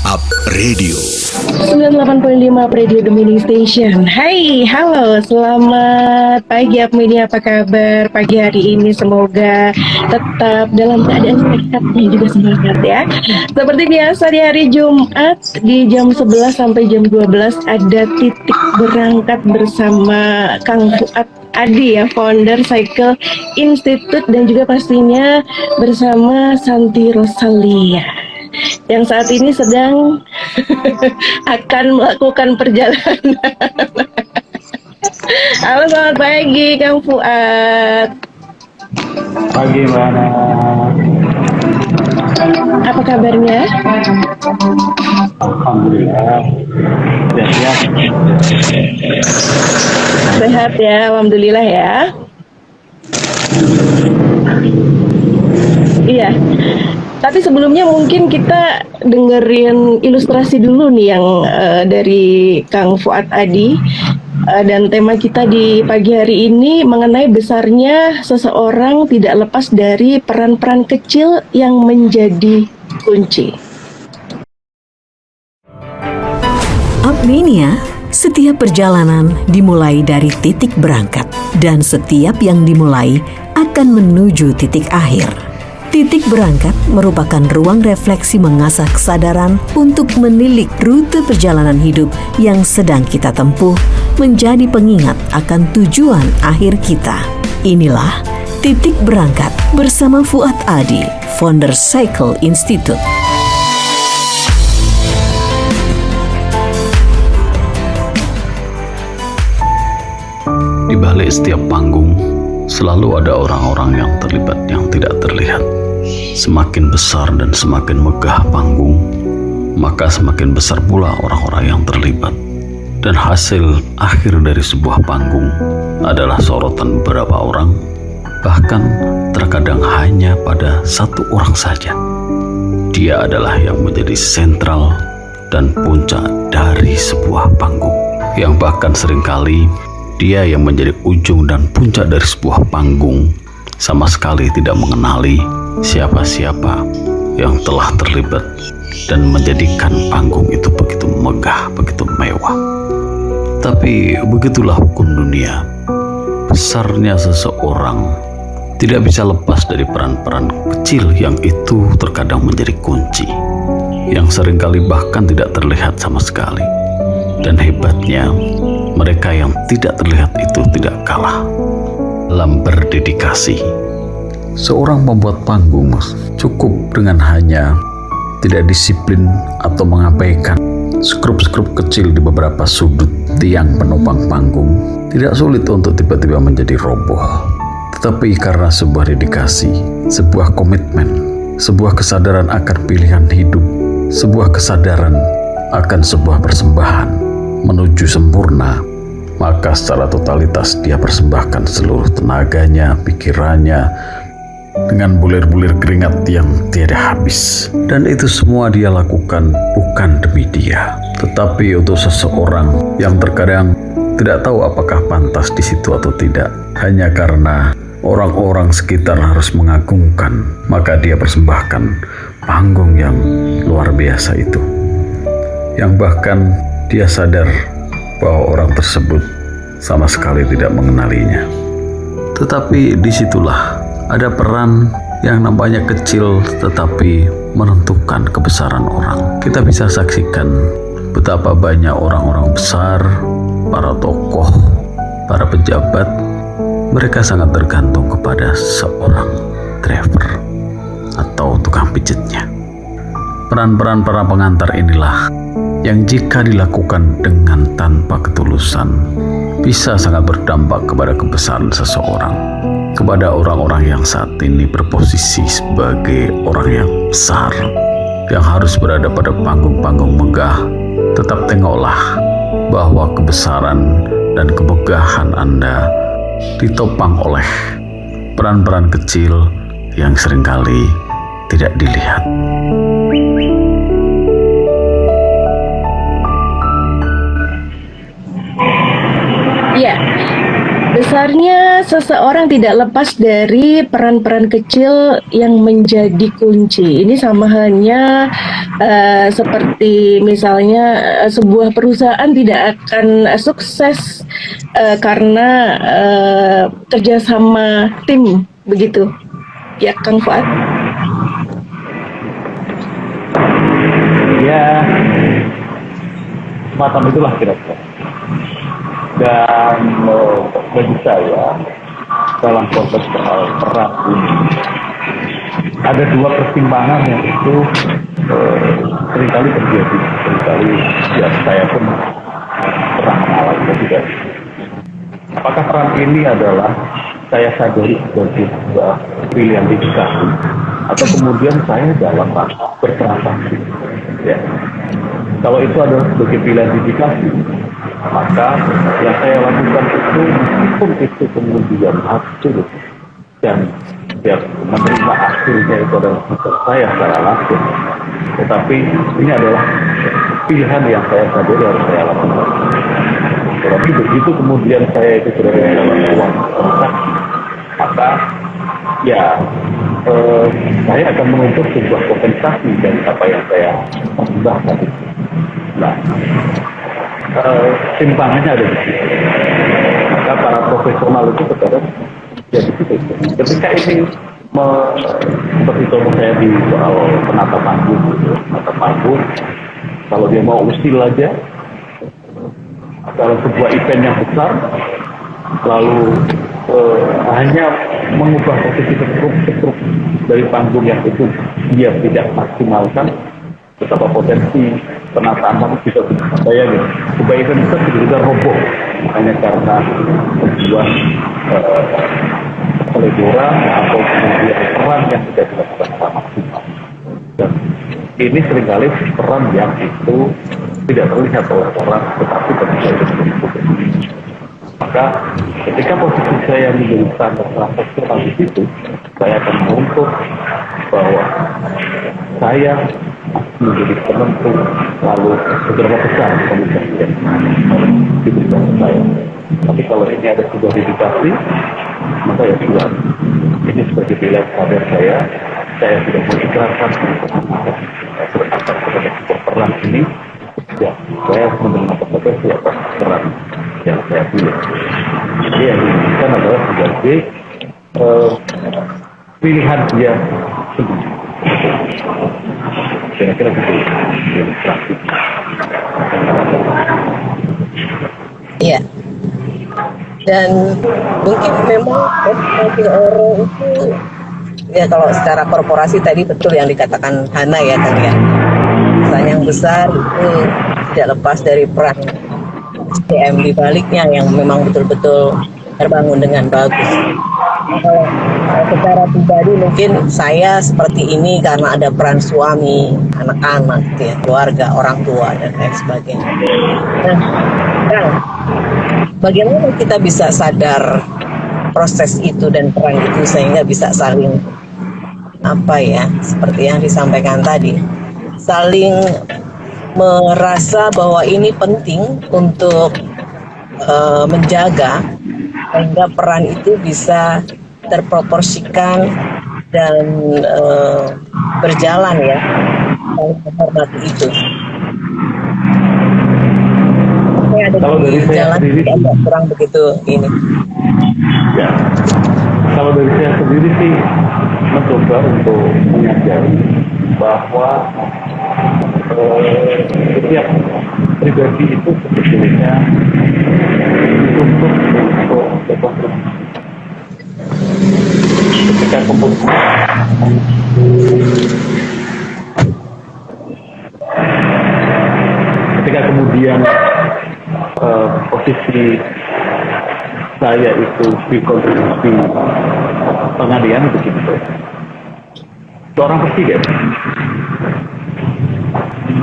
Up Radio 98.5 Radio Gemini Station. Hai, halo, selamat pagi Up Media, apa kabar pagi hari ini? Semoga tetap dalam keadaan sehat dan juga semangat ya. Seperti biasa di hari Jumat di jam 11 sampai jam 12 ada titik berangkat bersama Kang Fuad Adi ya, founder Cycle Institute, dan juga pastinya bersama Santi Rosalia yang saat ini sedang akan melakukan perjalanan. Halo, selamat pagi Kang Fuad. Pagi Mbak Ana. Apa kabarnya? Alhamdulillah. Sehat. Sehat ya, alhamdulillah ya. Iya. Tapi sebelumnya mungkin kita dengerin ilustrasi dulu nih yang dari Kang Fuad Adi. Dan tema kita di pagi hari ini mengenai besarnya seseorang tidak lepas dari peran-peran kecil yang menjadi kunci. Upmania, setiap perjalanan dimulai dari titik berangkat, dan setiap yang dimulai akan menuju titik akhir. Titik berangkat merupakan ruang refleksi mengasah kesadaran untuk menilik rute perjalanan hidup yang sedang kita tempuh, menjadi pengingat akan tujuan akhir kita. Inilah Titik Berangkat bersama Fuad Adi, founder Cycle Institute. Di balik setiap panggung, selalu ada orang-orang yang terlibat yang tidak terlihat. Semakin besar dan semakin megah panggung, maka semakin besar pula orang-orang yang terlibat. Dan hasil akhir dari sebuah panggung adalah sorotan beberapa orang, bahkan terkadang hanya pada satu orang saja. Dia adalah yang menjadi sentral dan puncak dari sebuah panggung, yang bahkan seringkali dia yang menjadi ujung dan puncak dari sebuah panggung sama sekali tidak mengenali siapa-siapa yang telah terlibat dan menjadikan panggung itu begitu megah, begitu mewah. Tapi begitulah hukum dunia. Besarnya seseorang tidak bisa lepas dari peran-peran kecil yang itu terkadang menjadi kunci, yang seringkali bahkan tidak terlihat sama sekali. Dan hebatnya, mereka yang tidak terlihat itu tidak kalah dalam berdedikasi. Seorang pembuat panggung cukup dengan hanya tidak disiplin atau mengabaikan skrup-skrup kecil di beberapa sudut tiang penopang panggung, tidak sulit untuk tiba-tiba menjadi roboh. Tetapi karena sebuah dedikasi, sebuah komitmen, sebuah kesadaran akan pilihan hidup, sebuah kesadaran akan sebuah persembahan menuju sempurna, maka secara totalitas dia persembahkan seluruh tenaganya, pikirannya, dengan bulir-bulir keringat yang tiada habis. Dan itu semua dia lakukan bukan demi dia, tetapi untuk seseorang yang terkadang tidak tahu apakah pantas di situ atau tidak. Hanya karena orang-orang sekitar harus mengagungkan, maka dia persembahkan panggung yang luar biasa itu, yang bahkan dia sadar bahwa orang tersebut sama sekali tidak mengenalinya. Tetapi disitulah ada peran yang nampaknya kecil tetapi menentukan kebesaran orang. Kita bisa saksikan betapa banyak orang-orang besar, para tokoh, para pejabat, mereka sangat tergantung kepada seorang driver atau tukang pijitnya. Peran-peran para pengantar inilah yang jika dilakukan dengan tanpa ketulusan bisa sangat berdampak kepada kebesaran seseorang, kepada orang-orang yang saat ini berposisi sebagai orang yang besar, yang harus berada pada panggung-panggung megah. Tetap tengoklah bahwa kebesaran dan kemegahan Anda ditopang oleh peran-peran kecil yang seringkali tidak dilihat. Ya, besarnya seseorang tidak lepas dari peran-peran kecil yang menjadi kunci. Ini sama halnya seperti misalnya sebuah perusahaan tidak akan sukses karena kerjasama tim, begitu ya Kang Fuad? Ya, semacam itulah kira-kira. Dan bagi saya dalam konteks soal peran ini ada dua pertimbangan yang itu seringkali terjadi. Seringkali ya saya pun pernah mengalami juga. Apakah peran ini adalah saya sadari sebagai sebuah pilihan dedikasi atau kemudian saya dalam rangka bertransaksi? Ya. Kalau itu adalah sebagai pilihan dedikasi, maka yang saya lakukan itu meskipun itu kemudian hasil dan yang menerima hasilnya itu adalah bukan saya secara langsung, tetapi ini adalah pilihan yang saya sadari harus saya lakukan. Tetapi begitu kemudian saya itu sudah dalam ruang transaksi, maka ya saya akan menuntut sebuah kompensasi dari apa yang saya persembahkan itu. Nah, timbangannya ada di situ. Maka para profesional itu terkadang ya di situ. Ketika ini seperti contoh saya di soal penata panggung, gitu. Penata panggung, kalau dia mau usil aja dalam sebuah event yang besar, lalu hanya mengubah posisi struk dari panggung yang itu dia tidak maksimalkan, betapa potensi penataan panggung bisa bayangin. Sebuah event besar bisa roboh hanya karena sebuah peleburan atau kemudian peran yang tidak dilakukan secara maksimal. Dan ini seringkali peran yang itu tidak terlihat oleh orang, tetapi ketika itu betul-betul. Maka ketika posisi saya menjadi standar transaksional di situ, saya akan menuntut bahwa saya menjadi penentu lalu seberapa besar komunikasi yang diberikan ke saya. Tapi kalau ini ada sebuah dedikasi, maka ya sudah, ini sebagai pilihan kader saya sudah mengikrarkan berangkat kepada sebuah peran ini, ya saya menerima konsekuensi atas peran yang saya pilih. Jadi yang diberikan adalah sebagai pilihan dia sendiri. Kira-kira begitu praktik. Iya. Dan mungkin memang bagi orang itu ya kalau secara korporasi tadi betul yang dikatakan Hana ya kan ya. Pesan yang besar itu tidak lepas dari peran SDM di baliknya yang memang betul-betul terbangun dengan bagus. Kalau secara pribadi mungkin saya seperti ini karena ada peran suami, anak-anak, gitu ya, keluarga, orang tua dan lain sebagainya. Nah, bagaimana kita bisa sadar proses itu dan peran itu sehingga bisa saling seperti yang disampaikan tadi, saling merasa bahwa ini penting untuk menjaga sehingga peran itu bisa terproporsikan dan berjalan ya, saling menghormati itu. Ada kalau dari saya jalan sendiri agak kurang begitu ini. Ya, kalau dari saya sendiri sih mencoba untuk menyadari bahwa setiap pribadi itu sebetulnya dituntut untuk berkontribusi. Ketika kemudian posisi saya itu berkontribusi pengalian begitu, seorang presiden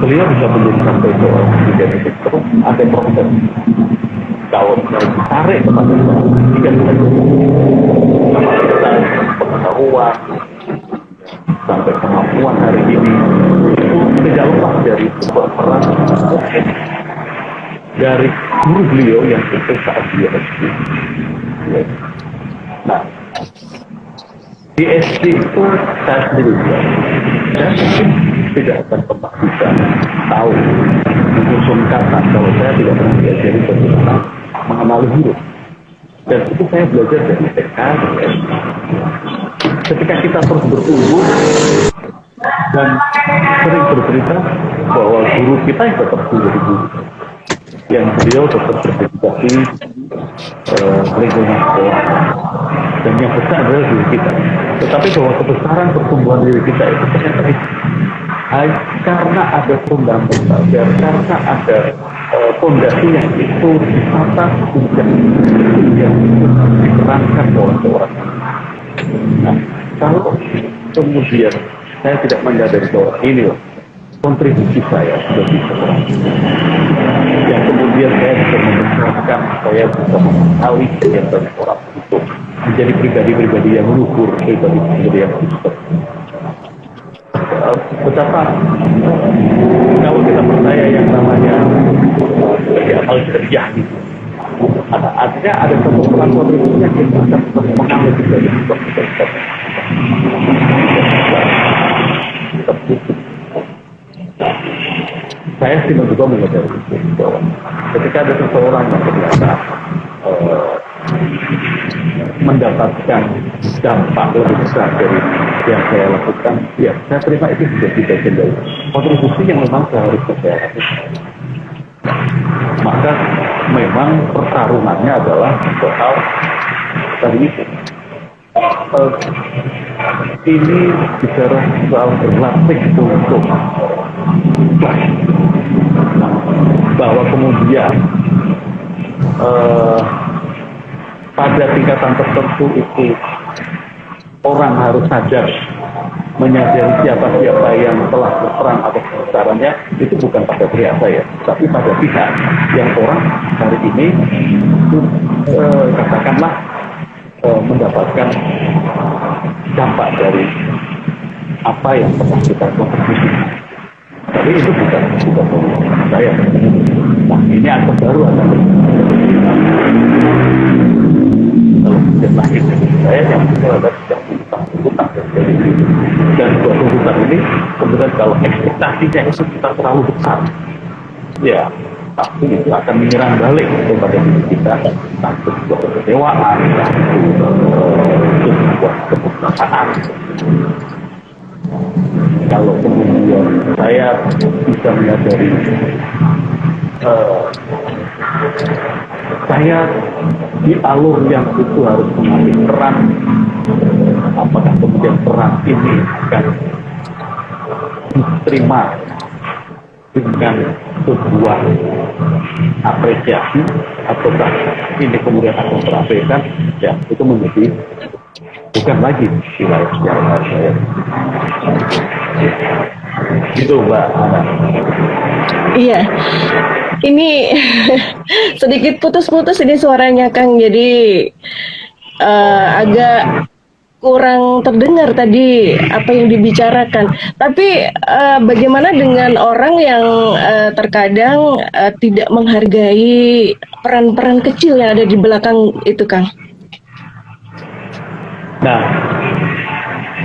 beliau bisa menjadi sampai seorang presiden itu terus ada proses. Kalau kita tarik kepada jika kita kapasitas pengetahuan sampai kemampuan hari ini itu tidak lepas dari sebuah peran dari guru beliau yang itu saat dia SD. Di SD itu saya sendiri bilang, saya mungkin tidak akan pernah bisa tahu menyusun kata kalau saya tidak pernah diajari bagaimana mengenali huruf. Dan itu saya belajar dari TK. Ketika kita terus bertumbuh dan sering bercerita bahwa guru kita yang tetap menjadi guru, yang beliau tetap berdedikasi lingkungan sekolah, dan yang besar adalah diri kita. Tetapi bahwa kebesaran pertumbuhan diri kita itu ternyata karena ada fundamental, karena ada fondasi yang itu ditata sejak yang diperankan oleh seorang. Nah, kalau kemudian saya tidak menyadari bahwa ini loh kontribusi saya sebagai seorang yang kemudian saya bisa membesarkan, saya bisa mengetahui kegiatan orang itu menjadi pribadi-pribadi yang luhur, pribadi-pribadi yang khusus. Betapa kalau kita percaya yang namanya sebagai amal jariah gitu, artinya ada satu peran kontribusi yang kita akan tetap mengalir di dalam kita. Saya sih mencoba menyadari itu bahwa ketika ada seseorang yang ternyata mendapatkan dampak lebih besar dari yang saya lakukan, ya saya terima itu menjadi bagian dari kontribusi yang memang seharusnya saya lakukan. Maka memang pertarungannya adalah soal tadi itu. Ini bicara soal berlatih untuk bahwa kemudian pada tingkatan tertentu itu orang harus sadar menyadari siapa-siapa yang telah berperan atas kebesarannya, itu bukan pada pihak saya, tapi pada pihak yang orang hari ini katakanlah mendapatkan dampak dari apa yang pernah kita kontribusi. Tapi itu bukan saya. Nah, ini aktor baru ada. Kalau kemudian lahir dari saya yang itu ada sejak tuntutan dari itu. Dan buat tuntutan ini kemudian kalau ekspektasinya itu kita terlalu besar, ya pasti itu akan menyerang balik kepada diri kita, entah itu sebuah kekecewaan, entah itu sebuah keputusasaan. Kalau kemudian saya bisa menyadari saya di alur yang itu harus mengambil peran, apakah kemudian peran ini akan diterima dengan sebuah apresiasi ataukah ini kemudian akan terabaikan, ya itu menjadi bukan lagi wilayah yang harus saya itu Mbak Ana. Iya, ini sedikit putus-putus ini suaranya Kang, jadi agak kurang terdengar tadi apa yang dibicarakan. Tapi bagaimana dengan orang yang terkadang tidak menghargai peran-peran kecil yang ada di belakang itu, Kang? Nah,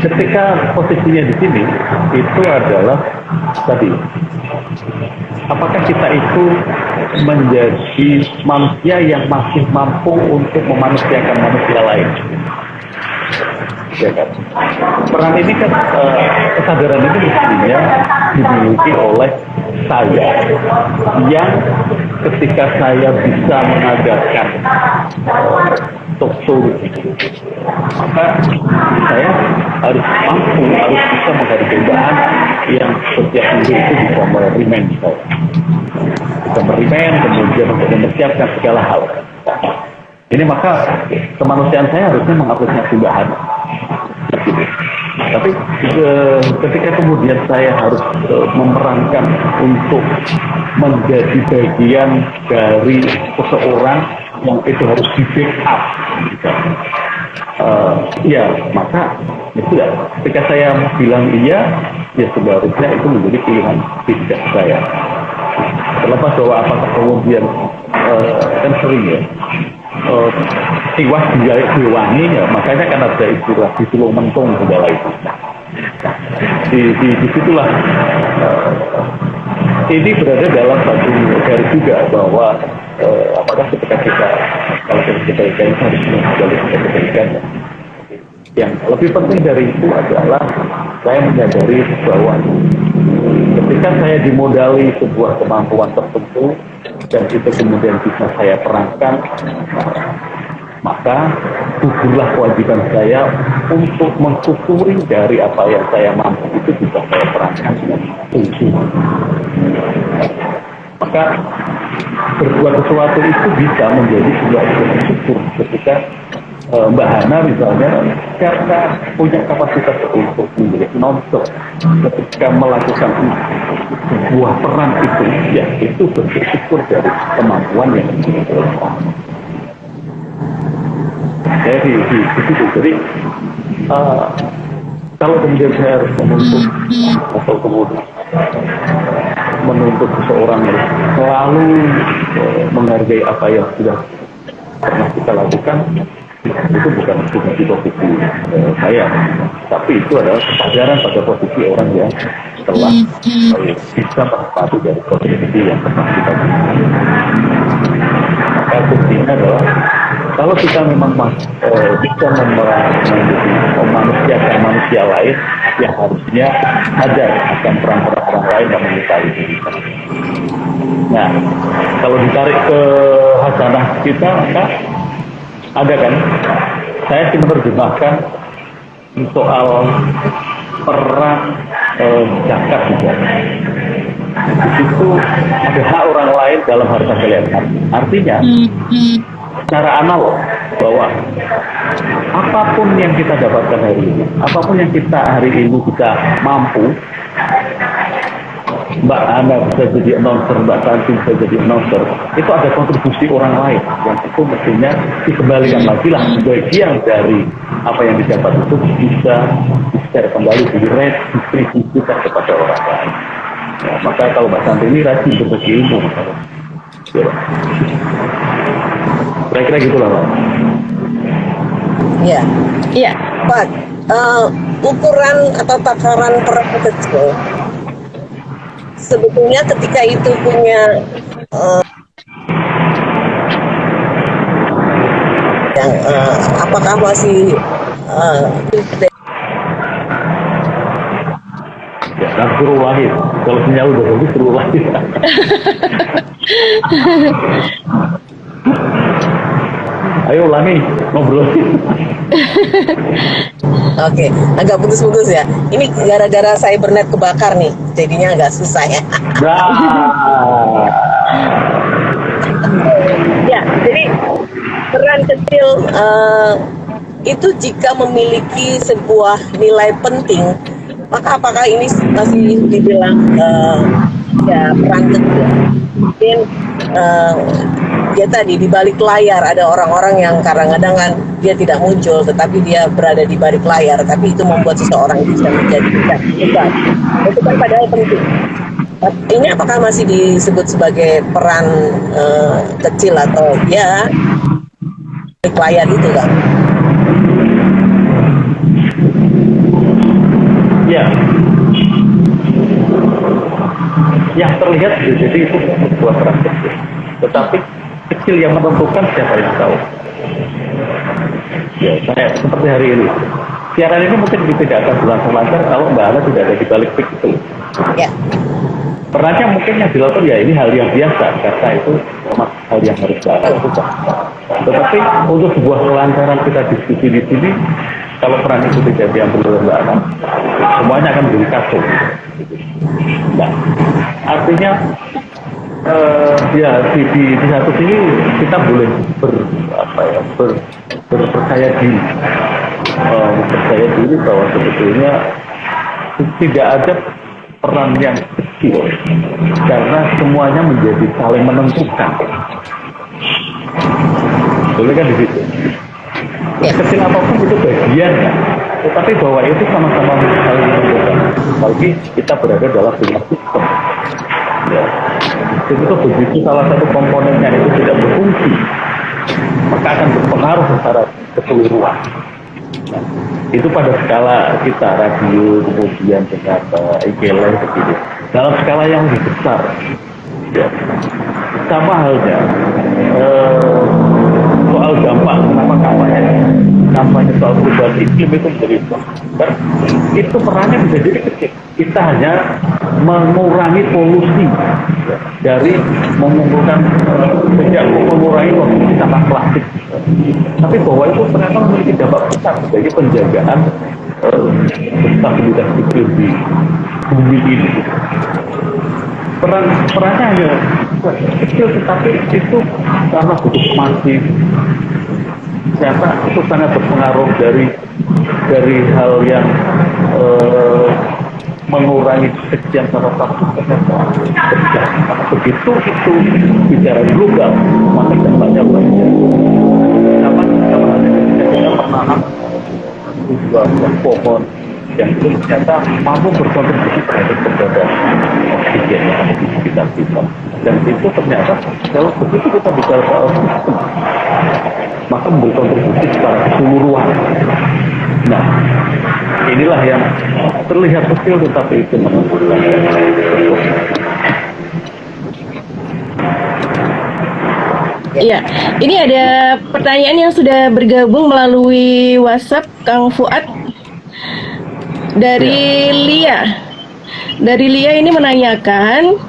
ketika posisinya di sini itu adalah tadi, apakah kita itu menjadi manusia yang masih mampu untuk memanusiakan manusia lain? Ya kan? Peran ini kan kesadaran ini mestinya dimiliki oleh saya yang ketika saya bisa mengadakan talk show maka saya harus mampu, harus bisa menghargai bahan yang setiap minggu itu bisa merimen saya, bisa merimen kemudian untuk mempersiapkan segala hal. Ini maka kemanusiaan saya harusnya mengapresiasi bahan. Tapi ketika kemudian saya harus memerankan untuk menjadi bagian dari seseorang yang itu harus di backup, ya maka itu ya. Ketika saya bilang iya, ya seharusnya itu menjadi pilihan bijak saya. Terlepas bahwa apakah kemudian kan sering ya eh, tiwas diwangi ya, makanya kan ada istilah ditulung mentung segala itu. Di situlah ini berada dalam satu garis juga bahwa apakah ketika kita kalau kebaikan harus menjalin kebaikan. Yang lebih penting dari itu adalah saya menyadari bahwa ketika saya dimodali sebuah kemampuan tertentu dan itu kemudian bisa saya perankan, maka gugurlah kewajiban saya untuk mensyukuri dari apa yang saya mampu itu bisa saya perankan dengan fungsi. Maka berbuat sesuatu itu bisa menjadi sebuah syukur ketika Mbak Hana misalnya karena punya kapasitas untuk menjadi nonton ketika melakukan sebuah peran itu, ya itu bersyukur dari kemampuan yang dimiliki oleh orang. Jadi di situ. Jadi kalau kemudian saya harus atau kemudian menuntut seseorang yang selalu menghargai apa yang sudah pernah kita lakukan, itu bukan posisi saya, tapi itu adalah kesadaran pada posisi orang yang telah bisa menikmati dari posisi yang pernah kita lakukan. Maka kuncinya adalah kalau kita memang bisa memanusiakan manusia lain, ya harusnya sadar akan peran-peran orang lain yang menyukai diri. Nah, kalau ditarik ke hasanah kita, maka ada kan, saya sih menerjemahkan soal peran zakat juga. Di situ ada hak orang lain dalam harta kalian. Artinya, secara analog bahwa apapun yang kita dapatkan hari ini, apapun yang kita hari ini kita mampu, Mbak Ana bisa jadi announcer, Mbak Tanti bisa jadi announcer, itu ada kontribusi orang lain yang itu mestinya dikembalikan lagi lah bagian dari apa yang didapat itu bisa di-share kembali, didistribusikan kepada orang lain. Ya, maka kalau Mbak Tanti ini rajin berbagi ilmu, ya, kira-kira gitulah Pak. Ya, Iya. Pak, ukuran atau takaran peran kecil sebetulnya ketika itu punya yang apakah masih Ya, kan suruh lahir. Kalau sinyal udah bagus, suruh lahir. Ayo ulangi, ngobrol. Oke, agak putus-putus ya. Ini gara-gara cybernet kebakar nih, jadinya agak susah ya. Nah, Ya, jadi peran kecil itu jika memiliki sebuah nilai penting, maka apakah ini masih dibilang ya peran kecil? Mungkin ya tadi di balik layar ada orang-orang yang kadang-kadang kan dia tidak muncul, tetapi dia berada di balik layar, tapi itu membuat seseorang bisa menjadi besar. Itu kan padahal penting. Ini apakah masih disebut sebagai peran kecil atau ya balik layar itu kan? ya, yang terlihat jadi itu sebuah peran kecil. Tetapi kecil yang menentukan siapa yang tahu. Ya, saya seperti hari ini. Siaran ini mungkin tidak akan berlangsung lancar kalau Mbak Ana tidak ada di balik mic itu. Ya. Perannya mungkin yang dilakukan ya ini hal yang biasa karena itu memang hal yang harus kita lakukan. Tetapi untuk sebuah kelancaran kita diskusi di sini, kalau peran itu tidak diambil oleh Mbak Ana, semuanya akan menjadi kacau. Nah, artinya ya di satu sini kita boleh berpercaya diri, percaya diri bahwa sebetulnya tidak ada peran yang kecil karena semuanya menjadi saling menentukan. Boleh kan di situ? Kecil apapun itu bagiannya, tetapi bahwa itu sama-sama saling menentukan. Apalagi kita berada dalam sebuah sistem. Ya, itu begitu salah satu komponennya itu tidak berfungsi, maka akan berpengaruh secara keseluruhan. Nah, itu pada skala kita radio, kemudian dengan IKL begitu. Dalam skala yang lebih besar, ya, sama halnya soal dampak kenapa kampanye soal perubahan iklim itu menjadi besar. Itu perannya bisa jadi kecil. Kita hanya mengurangi polusi dari mengumpulkan sejak mengurangi konsumsi sampah plastik. Tapi bahwa itu ternyata memiliki dampak besar bagi penjagaan stabilitas iklim di bumi ini. Perannya hanya kecil, tetapi itu karena butuh masif. Ternyata itu sangat berpengaruh dari hal yang mengurangi sekian sampah plastik ternyata besar. Begitu itu bicara global, maka dampaknya banyak. Dapat kita menanam sebuah pohon yang itu ternyata mampu berkontribusi terhadap keberadaan oksigen yang ada di sekitar kita. Dan itu ternyata kalau begitu kita bicara soal sistem, maka memberi kontribusi secara keseluruhan. Nah, inilah yang terlihat kecil tetapi itu menentukan. Iya, ini ada pertanyaan yang sudah bergabung melalui WhatsApp Kang Fuad dari Lia. Dari Lia ini menanyakan,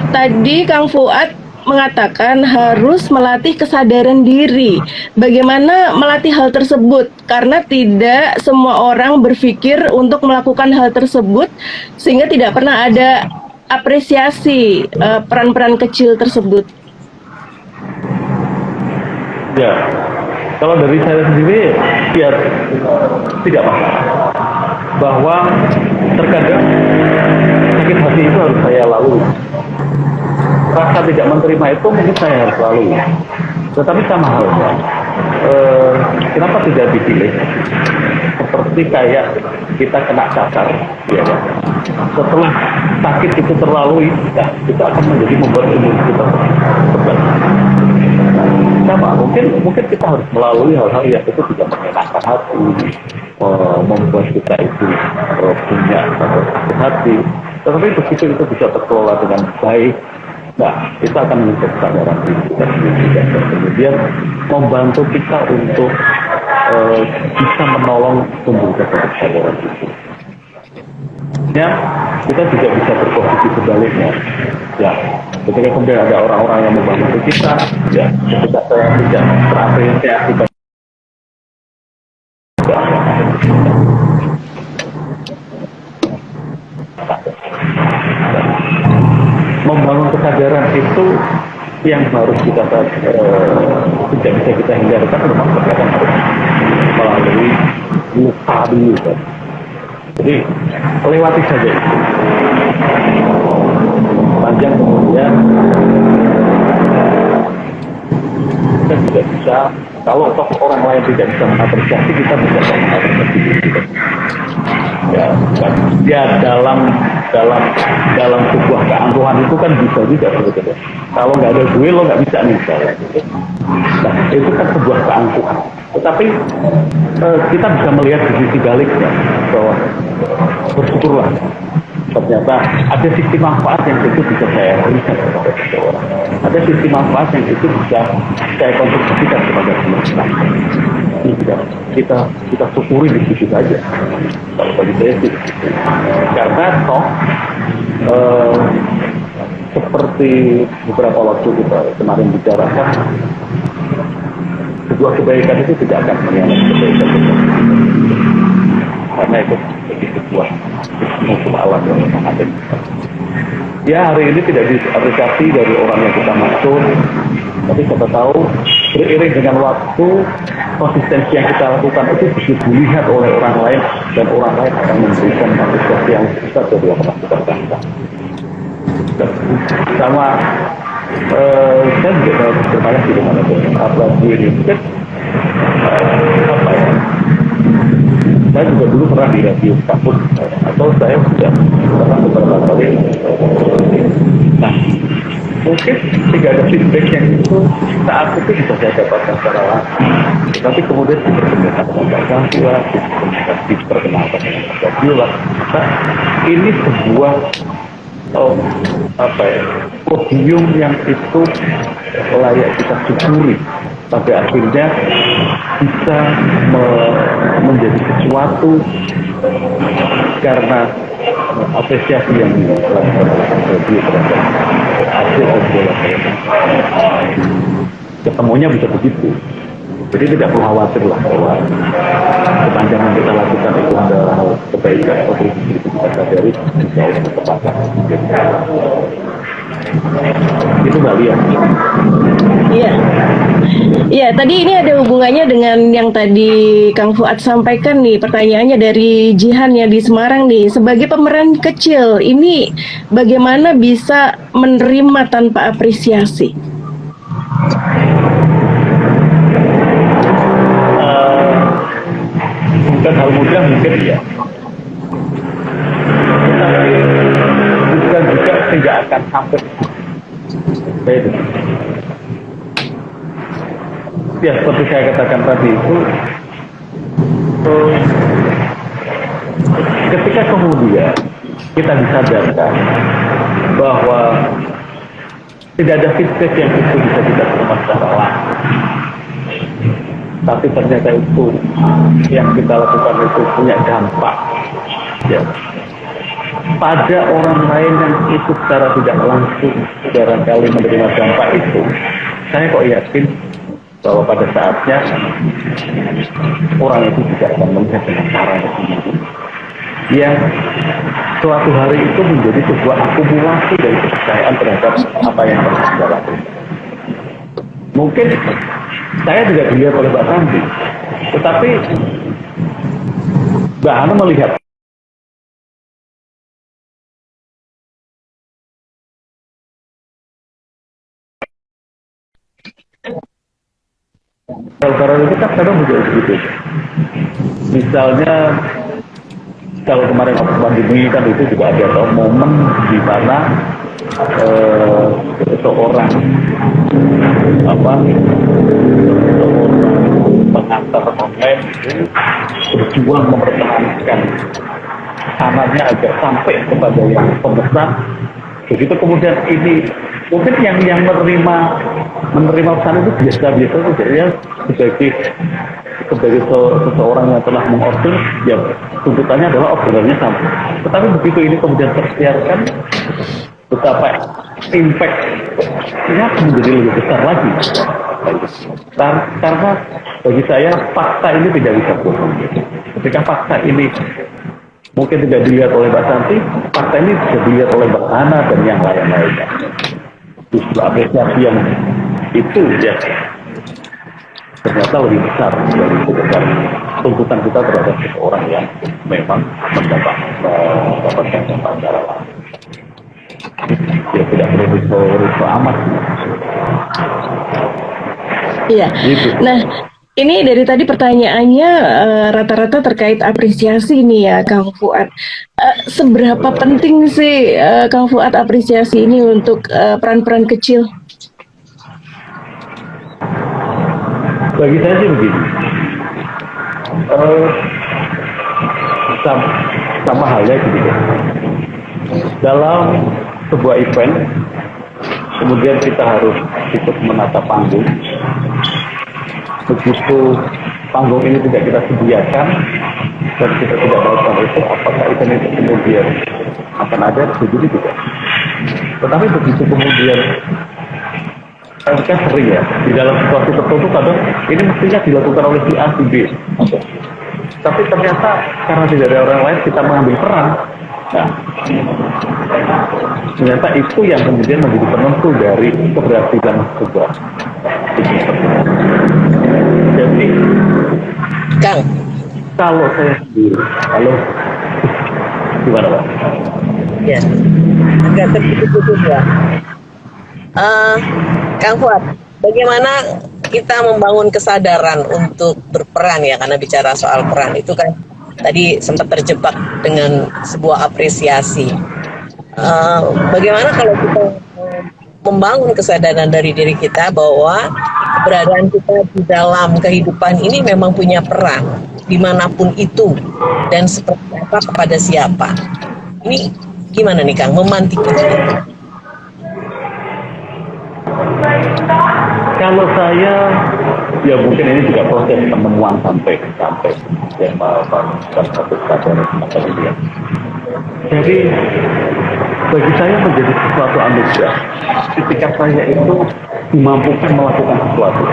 tadi Kang Fuad mengatakan harus melatih kesadaran diri. Bagaimana melatih hal tersebut? Karena tidak semua orang berpikir untuk melakukan hal tersebut, sehingga tidak pernah ada apresiasi peran-peran kecil tersebut. Ya, kalau dari saya sendiri, biar tidak masalah. Bahwa terkadang sakit hati itu harus saya lalui. Rasa tidak menerima itu mungkin saya harus lalui. Tetapi sama halnya, kenapa tidak dipilih? Seperti kayak kita kena cacar, ya. Setelah sakit itu terlalui, ya, kita akan menjadi membuat imun kita berbaik. Sama, mungkin kita harus melalui hal-hal yang itu tidak menyenangkan hati, membuat kita itu punya sakit hati. Tetapi begitu itu bisa terkelola dengan baik, nah kita akan menjadi kesadaran diri kita sendiri dan kemudian membantu kita untuk bisa menolong tumbuhnya kesadaran itu. Ya, kita juga bisa berposisi sebaliknya. Ya, ketika kemudian ada orang-orang yang membantu kita, ya, ketika saya tidak terapresiasi membangun kesadaran itu yang harus kita tidak bisa kita hindarkan, memang terkadang harus melalui luka dulu kan. Jadi lewati saja itu. Panjang kemudian kita juga bisa, kalau toh orang lain tidak bisa mengapresiasi, kita bisa mengapresiasi kita. Ya, dalam sebuah keangkuhan itu kan bisa juga sebetulnya. Kalau nggak ada gue, lo nggak bisa nih misalnya. Nah, itu kan sebuah keangkuhan. Tetapi kita bisa melihat di sisi baliknya bahwa bersyukurlah ternyata ada sisi manfaat yang itu bisa saya berikan kepada seseorang. Ada sisi manfaat yang itu bisa saya kontribusikan kepada semesta. Ini kita syukuri di situ saja. Kalau bagi saya sih, karena toh seperti beberapa waktu kita kemarin bicarakan, sebuah kebaikan itu tidak akan mengkhianati kebaikan itu. Karena itu bagi sebuah musuh alam yang sangat ada. Ya, hari ini tidak diapresiasi dari orang yang kita maksud, tapi siapa tahu beriring dengan waktu, konsistensi yang kita lakukan itu bisa dilihat oleh orang lain, dan orang lain akan memberikan apresiasi yang besar dari yang pernah kita lakukan. Sama saya juga bertanya di mana apalagi ini kan apa ya? Saya juga dulu pernah di radio kampus, atau saya sudah pernah beberapa kali. Nah, mungkin tidak ada feedback yang itu saat itu bisa saya dapatkan secara langsung, tetapi kemudian diperkenalkan dengan Pak Samsua, diperkenalkan dengan Pak Jabila. Nah, ini sebuah podium yang itu layak kita syukuri, sampai akhirnya bisa menjadi sesuatu karena apresiasi yang dilakukan oleh radio terhadap hasil obrolan saya. Ketemunya bisa begitu. Jadi tidak perlu khawatir lah bahwa sepanjang yang kita lakukan itu ada hal kebaikan atau itu kita sadari insya Allah berkembang. Itu Mbak Lia. Iya. Iya, tadi ini ada hubungannya dengan yang tadi Kang Fuad sampaikan nih, pertanyaannya dari Jihan yang di Semarang nih. Sebagai pemeran kecil, ini bagaimana bisa menerima tanpa apresiasi? Bukan hal mudah mungkin ya. Tapi bukan juga tidak akan sampai. Beda. Ya seperti saya katakan tadi itu, ketika kemudian kita disadarkan bahwa tidak ada feedback yang itu bisa kita terima secara langsung, tapi ternyata itu yang kita lakukan itu punya dampak ya pada orang lain yang itu secara tidak langsung barangkali menerima dampak itu, saya kok yakin bahwa pada saatnya orang itu juga akan melihat dengan caranya sendiri yang suatu hari itu menjadi sebuah akumulasi dari kepercayaan terhadap apa yang pernah kita lakukan. Mungkin saya juga dilihat oleh Mbak Santi, tetapi Mbak Hana melihat kalau itu kan kadang juga begitu. Misalnya kalau kemarin pandemi kan itu juga ada momen di mana seseorang pengantar online itu berjuang mempertahankan sanadnya agar sampai kepada yang pemesan. Begitu kemudian ini mungkin yang menerima pesan itu biasa-biasa saja ya, sebagai seseorang yang telah mengorder, ya tuntutannya adalah orderannya sama. Tetapi begitu ini kemudian tersiarkan, betapa impact-nya menjadi lebih besar lagi. Karena bagi saya fakta ini tidak bisa bohong. Ketika fakta ini mungkin tidak dilihat oleh Mbak Santi, fakta ini bisa dilihat oleh Mbak Hana dan yang lain-lainnya. Justru apresiasi yang itu ya ternyata lebih besar dari sebesar tuntutan kita terhadap seseorang yang memang mendapatkan dampak secara langsung. Ya tidak perlu risiko amat. Iya. Gitu. Nah, ini dari tadi pertanyaannya rata-rata terkait apresiasi nih ya, Kang Fuad. Seberapa penting sih Kang Fuad apresiasi ini untuk peran-peran kecil? Bagi saya sih begini, sama halnya gitu. Dalam sebuah event, kemudian kita harus ikut menata panggung. Begitu panggung ini tidak kita sediakan dan kita tidak melakukan itu, apakah event itu kemudian akan ada? Jadi tidak. Tetapi begitu kemudian kan sering ya, di dalam situasi tertentu kadang ini mestinya dilakukan oleh si A, si B. Tapi ternyata karena tidak ada orang lain, kita mengambil peran. Nah, ternyata itu yang kemudian menjadi penentu dari keberhasilan sebuah. Jadi, Kang, kalau saya sendiri, gimana Pak? ya, agak terputus-putus ya. Kang Fuad, bagaimana kita membangun kesadaran untuk berperan ya, karena bicara soal peran itu kan tadi sempat terjebak dengan sebuah apresiasi. Bagaimana kalau kita membangun kesadaran dari diri kita bahwa keberadaan kita di dalam kehidupan ini memang punya peran dimanapun itu dan seperti apa kepada siapa. Ini gimana nih Kang memantik itu? Kalau saya, ya mungkin ini juga proses penemuan sampai yang melakukan satu kesadaran semacam ini ya. Jadi bagi saya menjadi sesuatu anugerah ketika saya itu dimampukan melakukan sesuatu.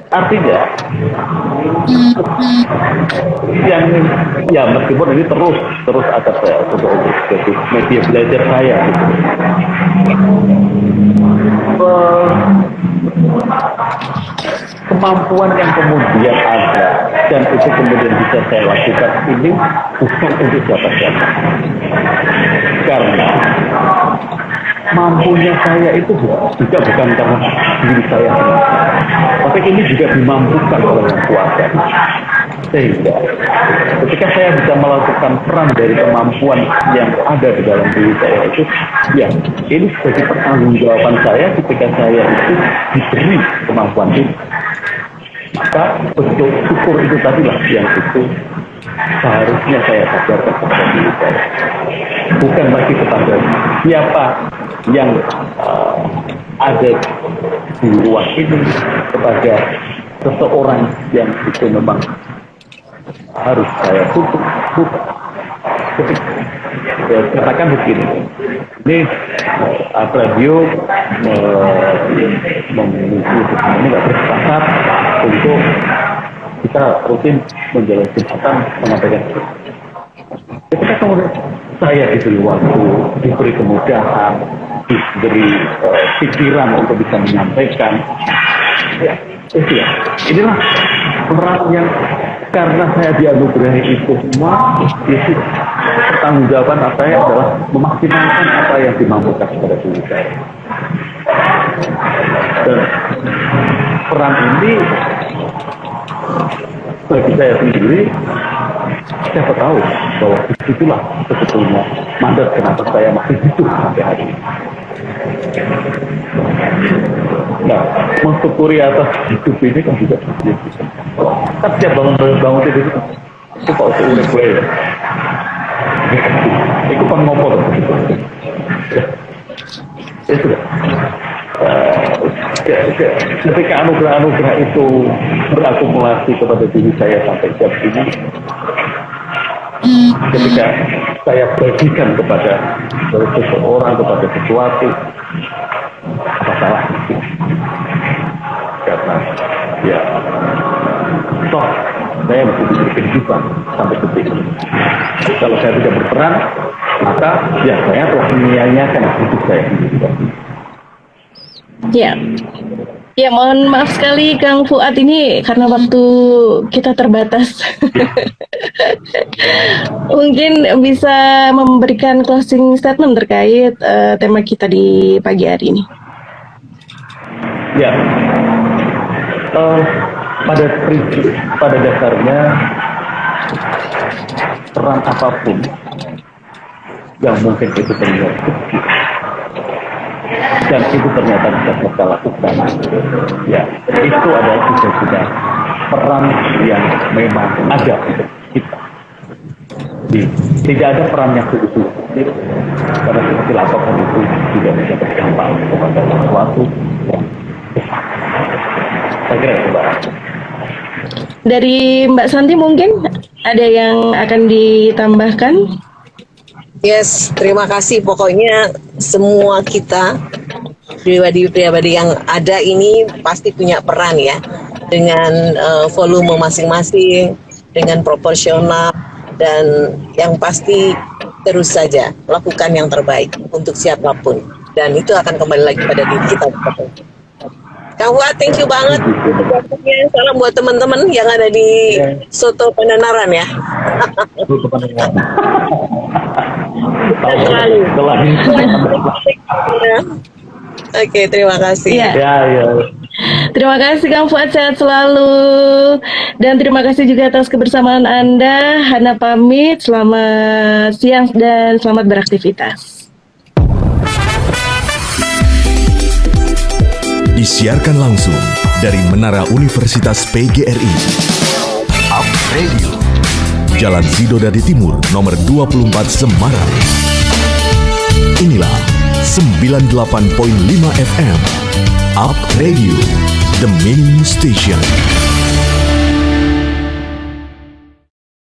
Artinya yang ya meskipun ini terus ada saya untuk jadi media belajar saya gitu. Kemampuan yang kemudian ada dan itu kemudian bisa saya lakukan ini bukan untuk siapa-siapa, karena mampunya saya itu juga bukan karena diri saya sendiri, tapi ini juga dimampukan oleh yang kuasa. Sehingga ketika saya bisa melakukan peran dari kemampuan yang ada di dalam diri saya itu, ya ini sebagai pertanggungjawaban saya ketika saya itu diberi kemampuan itu. Maka bentuk syukur itu tadilah yang itu seharusnya saya sadarkan kepada diri saya, bukan lagi kepada siapa yang ada di ruang ini, kepada seseorang yang itu memang harus saya tutup. Ya, katakan begini, ini radio ini nggak bersepakat untuk kita rutin menjalani jembatan menyampaikan itu. Ketika kemudian saya diberi waktu, diberi kemudahan, diberi pikiran untuk bisa menyampaikan, ya itu ya, inilah peran yang karena saya dianugerahi itu semua, itu pertanggungjawaban saya adalah memaksimalkan apa yang dimampukan kepada diri saya. Dan peran ini bagi saya sendiri, siapa tahu bahwa itulah sebetulnya mandat kenapa saya masih hidup sampai hari ini. Nah, mensyukuri atas hidup ini kan juga kan setiap bangun tidur itu kok unik gue ya. Itu kan ngopo ya sudah. Ketika anugerah itu berakumulasi kepada diri saya sampai jam ini, ketika saya bagikan kepada seseorang, kepada sesuatu, apa salah? Karena ya toh saya masih diberi kehidupan sampai detik ini. Kalau saya tidak berperan, maka ya saya telah menyia-nyiakan hidup saya sendiri. Ya, ya mohon maaf sekali Kang Fuad ini karena waktu kita terbatas. Mungkin bisa memberikan closing statement terkait tema kita di pagi hari ini. Ya, pada dasarnya peran apapun yang mungkin itu terlihat kecil dan itu ternyata bisa kita lakukan, ya itu adalah juga peran yang memang ada untuk kita. Tidak ada peran yang sulit karena seperti apapun itu tidak bisa berdampak kepada sesuatu yang besar. Saya kira itu Mbak. Dari Mbak Santi mungkin ada yang akan ditambahkan? Yes, terima kasih. Pokoknya semua kita pribadi-pribadi yang ada ini pasti punya peran ya, dengan volume masing-masing, dengan proporsional, dan yang pasti terus saja lakukan yang terbaik untuk siapapun, dan itu akan kembali lagi pada diri kita. Kang Fuad, thank you banget. Salam buat teman-teman yang ada di Soto Pandanaran ya. Oke, terima kasih. Ya. Ya. Terima kasih Kang Fuad, sehat selalu. Dan terima kasih juga atas kebersamaan Anda. Hana pamit, selamat siang dan selamat beraktivitas. Disiarkan langsung dari Menara Universitas PGRI. Up Radio. Jalan Sidodadi Timur, nomor 24 Semarang. Inilah 98.5 FM. Up Radio, the main station.